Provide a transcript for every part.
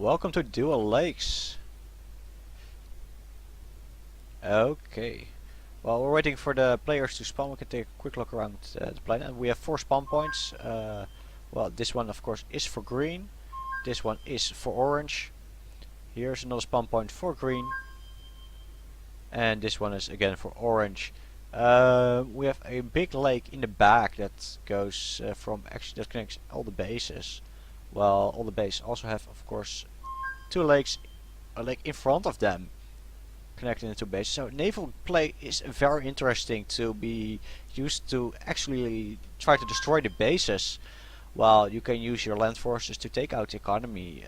welcome to Dual Lakes. Okay. While we're waiting for the players to spawn, we can take a quick look around the planet. We have 4 spawn points. Well, this one of course is for green. This one is for orange. Here's another spawn point for green. And this one is again for orange. We have a big lake in the back that goes that connects all the bases. Well, all the bases also have, of course, 2 lakes, a lake in front of them, connecting the 2 bases. So naval play is very interesting to be used to actually try to destroy the bases, while you can use your land forces to take out the economy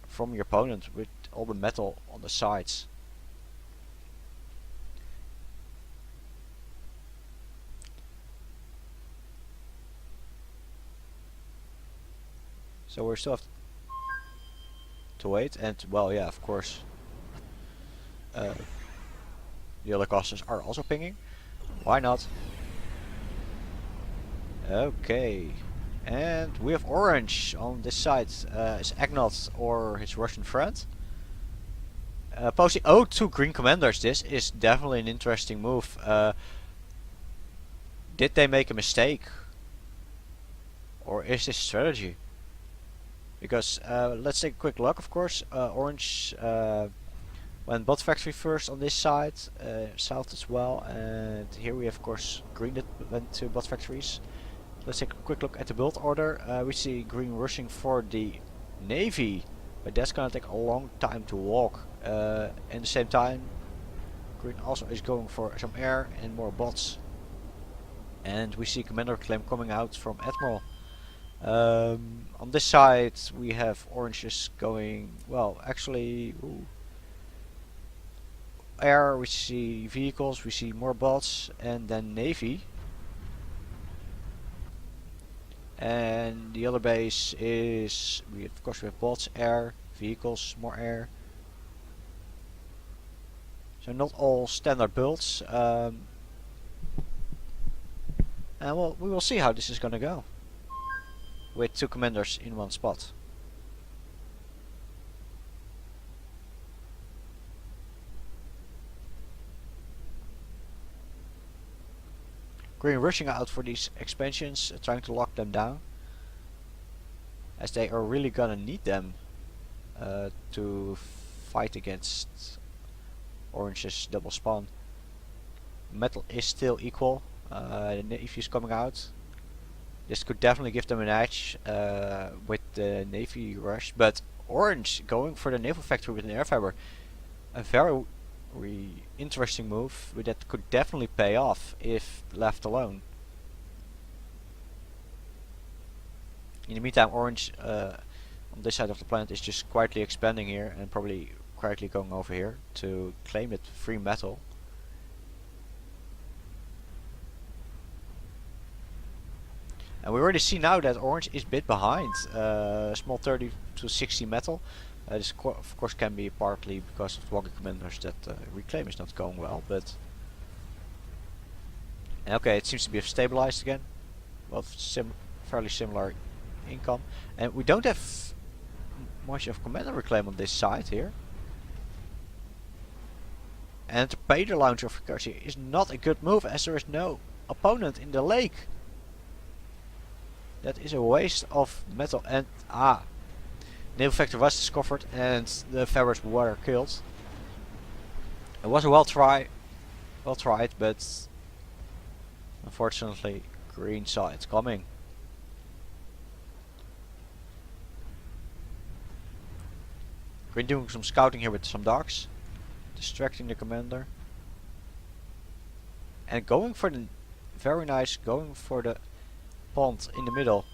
from your opponent with all the metal on the sides. So we still have to wait, and well, yeah, of course, the other clusters are also pinging. Why not? Okay, and we have orange on this side. Is Agnot or his Russian friend? Posting 2 green commanders. This is definitely an interesting move. Did they make a mistake, or is this strategy? Because let's take a quick look. Of course, orange went bot factory first on this side, south as well, and here we have, of course, green that went to bot factories. Let's take a quick look at the build order. We see green rushing for the navy, but that's gonna take a long time to walk. At the same time, green also is going for some air and more bots, and we see commander claim coming out from admiral. On this side we have oranges going, well, actually, air, we see vehicles, we see more bots, and then navy. And the other base is, of course we have bots, air, vehicles, more air. So not all standard builds. And well, we will see how this is gonna go with 2 commanders in one spot. Green rushing out for these expansions, trying to lock them down, as they are really gonna need them to fight against orange's double spawn. Metal is still equal. The navy is coming out. This could definitely give them an edge with the navy rush, but orange going for the naval factory with an air fiber, a very interesting move that could definitely pay off if left alone. In the meantime, orange on this side of the planet is just quietly expanding here and probably quietly going over here to claim it free metal. And we already see now that orange is a bit behind, small 30 to 60 metal. This of course can be partly because of walking commanders that reclaim is not going well, but okay, it seems to be stabilized again. Well, fairly similar income, and we don't have much of commander reclaim on this side here. And to pay the launcher of Kersi is not a good move, as there is no opponent in the lake. That is a waste of metal. And naval factory was discovered and the fibers were killed. It was a well tried, but unfortunately green saw it coming. Green doing some scouting here with some dogs, distracting the commander, and going for the going for the pond in the middle.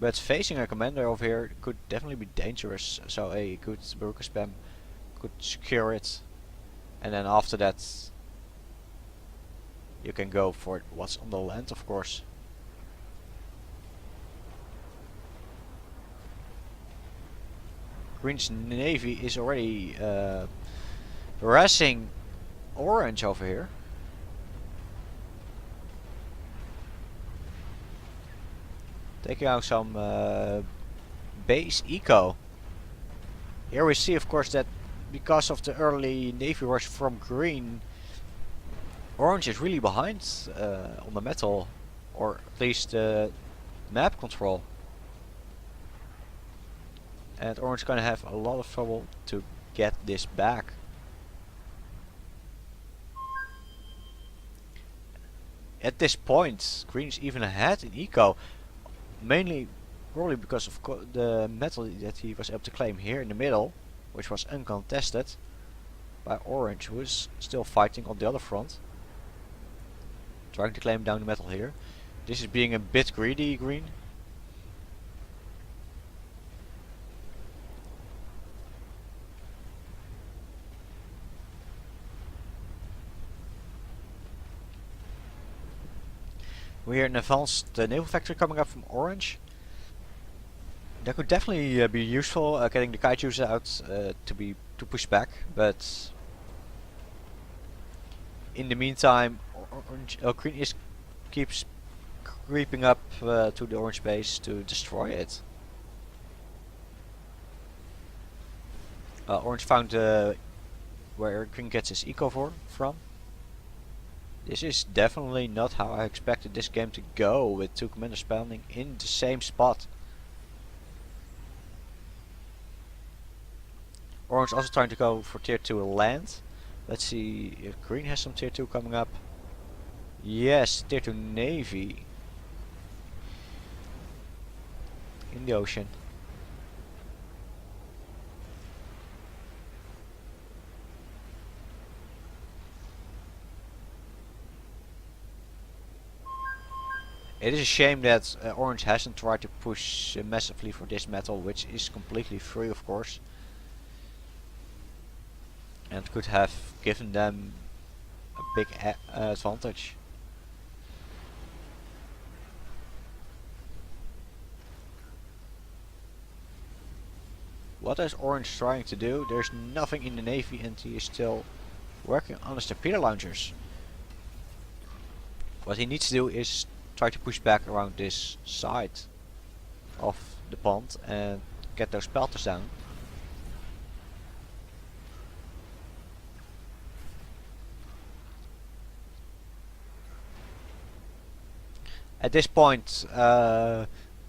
But facing a commander over here could definitely be dangerous, so a good burger spam could secure it, and then after that you can go for what's on the land, of course. Green's navy is already harassing orange over here. Taking out some base eco. Here we see, of course, that because of the early navy rush from green, orange is really behind on the metal, or at least map control. And orange is gonna have a lot of trouble to get this back. At this point, green is even ahead in eco, mainly probably because of the metal that he was able to claim here in the middle, which was uncontested by orange, who is still fighting on the other front, trying to claim down the metal here. This is being a bit greedy, green. We hear an advanced naval factory coming up from orange. That could definitely be useful, getting the kaijus out to push back, but in the meantime, green keeps creeping up to the orange base to destroy it. Orange found where green gets his eco from. This is definitely not how I expected this game to go, with two commanders spawning in the same spot. Orange also trying to go for tier 2 land. Let's see if green has some tier 2 coming up. Yes, tier 2 navy in the ocean. It is a shame that orange hasn't tried to push massively for this metal, which is completely free, of course, and could have given them a big advantage. What is orange trying to do? There's nothing in the navy and he is still working on his torpedo launchers. What he needs to do is try to push back around this side of the pond and get those pelters down. At this point,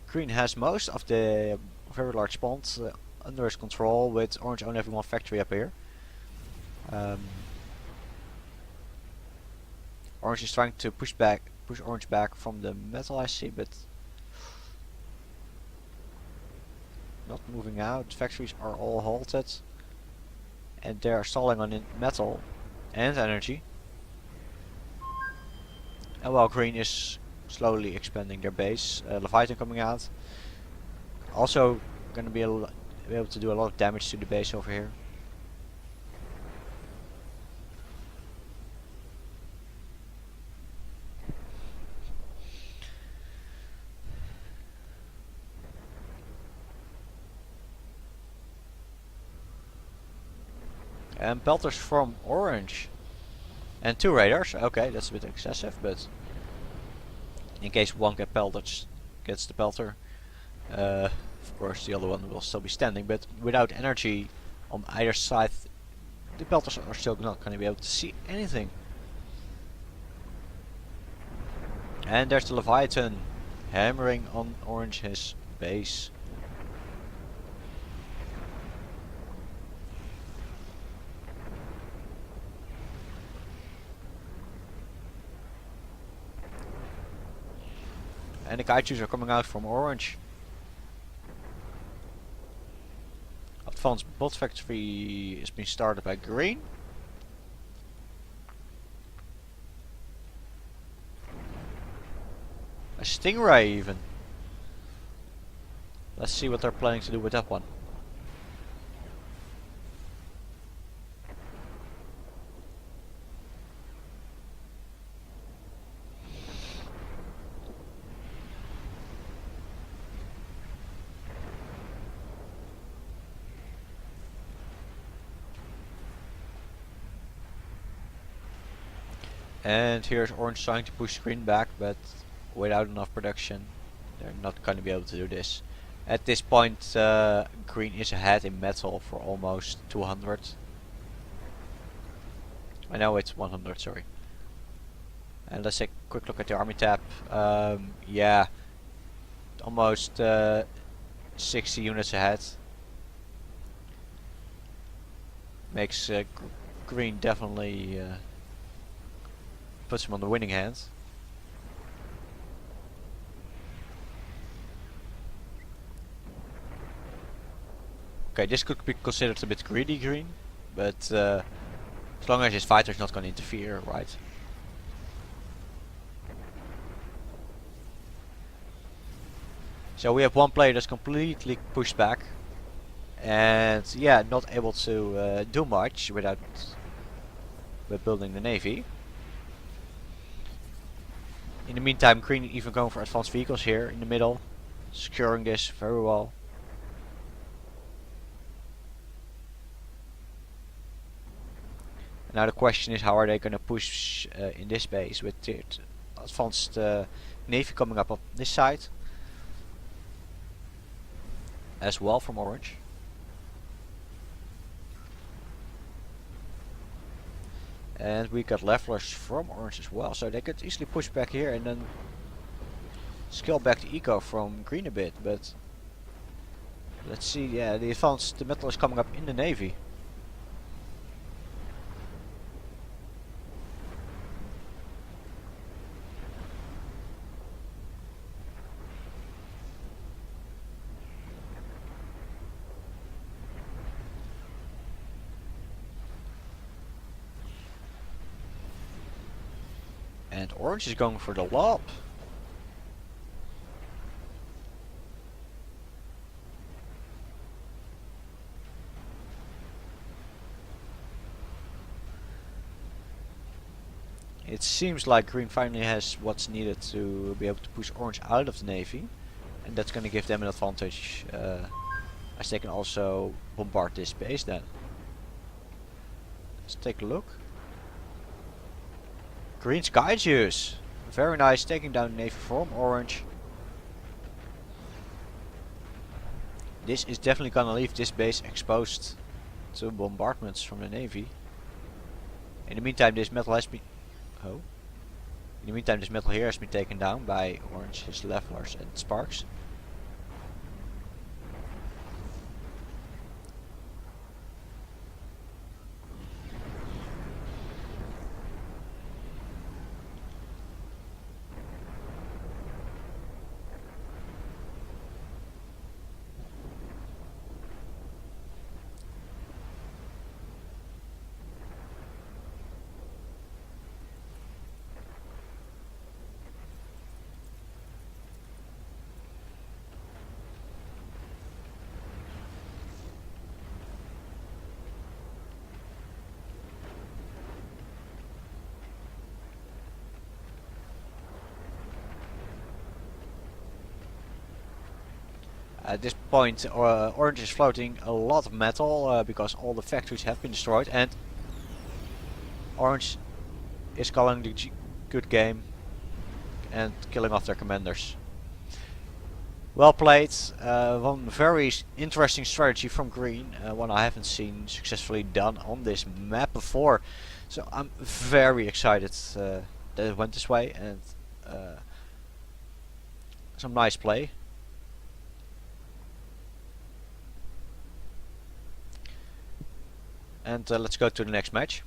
green has most of the very large ponds under his control, with orange only having one factory up here. Orange is trying to push orange back from the metal, I see, but not moving out. Factories are all halted, and they are stalling on metal and energy. And while green is slowly expanding their base, Leviathan coming out, also going to be able to do a lot of damage to the base over here. And pelters from orange. And 2 radars. Okay, that's a bit excessive, but in case one gets the pelter, of course the other one will still be standing, but without energy on either side, the pelters are still not going to be able to see anything. And there's the Leviathan hammering on orange's base. And the kaijus are coming out from orange. Advanced bot factory is being started by green. A stingray even. Let's see what they're planning to do with that one. And here's orange trying to push green back, but without enough production. They're not going to be able to do this. At this point, green is ahead in metal for almost 200. I know it's 100, sorry. And let's take a quick look at the army tab. Yeah, almost 60 units ahead. Makes green definitely puts him on the winning hand. Okay, this could be considered a bit greedy green, but as long as his fighter's not going to interfere, right? So we have one player that's completely pushed back, and yeah, not able to do much without building the navy. In the meantime, green even going for advanced vehicles here in the middle, securing this very well. Now the question is, how are they going to push in this base with the advanced navy coming up on this side as well from orange. And we got levelers from orange as well, so they could easily push back here and then scale back the eco from green a bit, but let's see. Yeah, the metal is coming up in the navy. And orange is going for the lob. It seems like green finally has what's needed to be able to push orange out of the navy, and that's going to give them an advantage, as they can also bombard this base then. Let's take a look. Green sky juice, very nice, taking down the navy from orange. This is definitely gonna leave this base exposed to bombardments from the navy. In the meantime, this metal has been In the meantime, this metal here has been taken down by orange, his levelers and sparks. At this point, orange is floating a lot of metal because all the factories have been destroyed, and orange is calling the good game and killing off their commanders. Well played. One very interesting strategy from green, one I haven't seen successfully done on this map before. So I'm very excited that it went this way, and some nice play. And let's go to the next match.